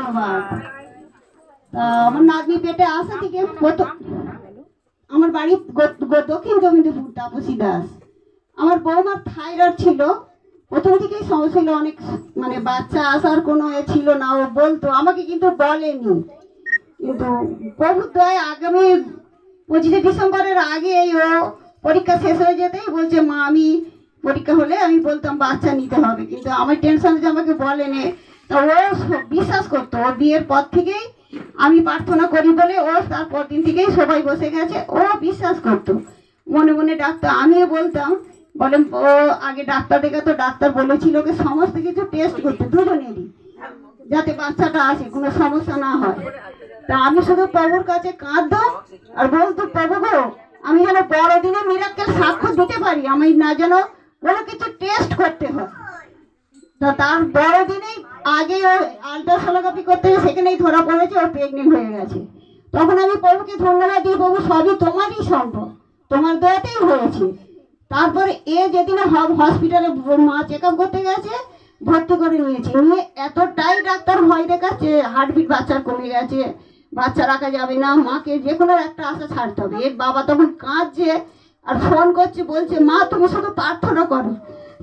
আমার নাতনি পেটে আসা থেকে আমার বাড়ি দক্ষিণ গোবিন্দপুর তাপসী দাস। আমার বৌমার থাইরয়েড ছিল, প্রথম থেকেই সমস্যা ছিল, অনেক মানে বাচ্চা আসার কোনো এ ছিল না। ও বলতো আমাকে, কিন্তু বলেনি। কিন্তু প্রভুর দয়ায় আগামী 25শে ডিসেম্বরের আগে ও পরীক্ষা শেষ হয়ে যেতেই বলছে, মা আমি পরীক্ষা হলে আমি বলতাম বাচ্চা নিতে হবে, কিন্তু আমার টেনশন যে আমাকে বলেনি। তা ও বিশ্বাস করতো, ও বিয়ের পর থেকেই আমি প্রার্থনা করি বলে ও তারপর দিন থেকেই সবাই বসে গেছে, ও বিশ্বাস করতো মনে মনে। ডাক্তার আমিও বলতাম, বলেন ও আগে ডাক্তার দেখাতো, ডাক্তার বলেছিল ওকে সমস্ত কিছু টেস্ট করতে দুজনেরই, যাতে বাচ্চাটা আসে, কোনো সমস্যা না হয়। তা আমি শুধু প্রভুর কাছে কাঁদতাম আর বলতো, প্রভু গো আমি যেন বড়দিনে মিরাক্কেল সাক্ষ্য দিতে পারি, আমি না যেন কোনো কিছু টেস্ট করতে হয়। তা তার বড়দিনেই আগে ও আলট্রাসোনোগ্রাফি করতে সেখানেই ধরা পড়েছে ও প্রেগনেন্ট হয়ে গেছে। তখন আমি প্রভুকে ধন্যবাদ দিই, প্রভু সবই তোমারই সম্ভব, তোমার দয়াতেই হয়েছে। তারপরে এ যেদিন হসপিটালে মা চেক আপ করতে গেছে, ভর্তি করে নিয়েছি, নিয়ে এতটাই ডাক্তার ভয় দেখাচ্ছে, হার্টবিট বাচ্চার কমে গেছে, বাচ্চা রাখা যাবে না, মাকে যে কোনো একটা আশা ছাড়তে হবে। এর বাবা তখন কাঁদছে আর ফোন করছে, বলছে মা তুমি শুধু প্রার্থনা করো।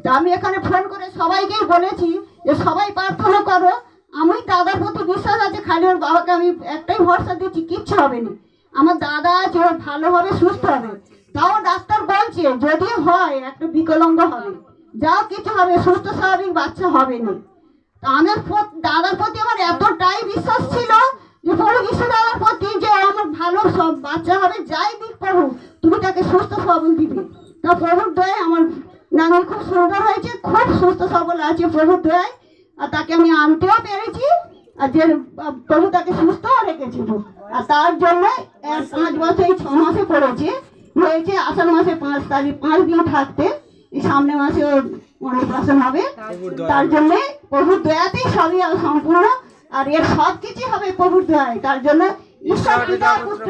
তা আমি এখানে ফোন করে সবাইকেই বলেছি যে সবাই প্রার্থনা করো। আমি দাদার প্রতি বিশ্বাস আছে, খালি ওর বাবাকে আমি একটাই ভরসা দিচ্ছি, কিচ্ছু হবে না। আমার দাদা আছে, ও ভালোভাবে সুস্থ হবে। তাও ডাক্তার বলছে যদি হয় একটা বিকলাঙ্গ হবে, যাও কিছু হবে, সুস্থ স্বাভাবিক বাচ্চা হবে না। তা আমার দাদার প্রতি আমার এতটাই বিশ্বাস ছিল যে প্রভু যিশু দাদার প্রতি, যে আমার ভালো সব বাচ্চা হবে, যাই দিক প্রভু তুমি তাকে সুস্থ সবল দিবে। তা প্রভুর দয়ায় আমার নানি খুব সুন্দর হয়েছে, খুব সুস্থ সবল আছে প্রভুর দয়ায়। আর তাকে আমি আনতেও পেরেছি, আর যে প্রভু তাকে সুস্থ রেখেছিল। আর তার জন্য 5 বছর 6 মাসে পড়েছে, হয়েছে আষাঢ় মাসে 5 তারিখ, 5 দিন থাকতে এই সামনে মাসে অন্নপ্রাশন হবে। তার জন্য প্রভুর দয়াতেই সবই সম্পূর্ণ, আর এর সব কিছুই হবে প্রভুর দয়ায়। তার জন্য ঈশ্বর পিতা পুত্র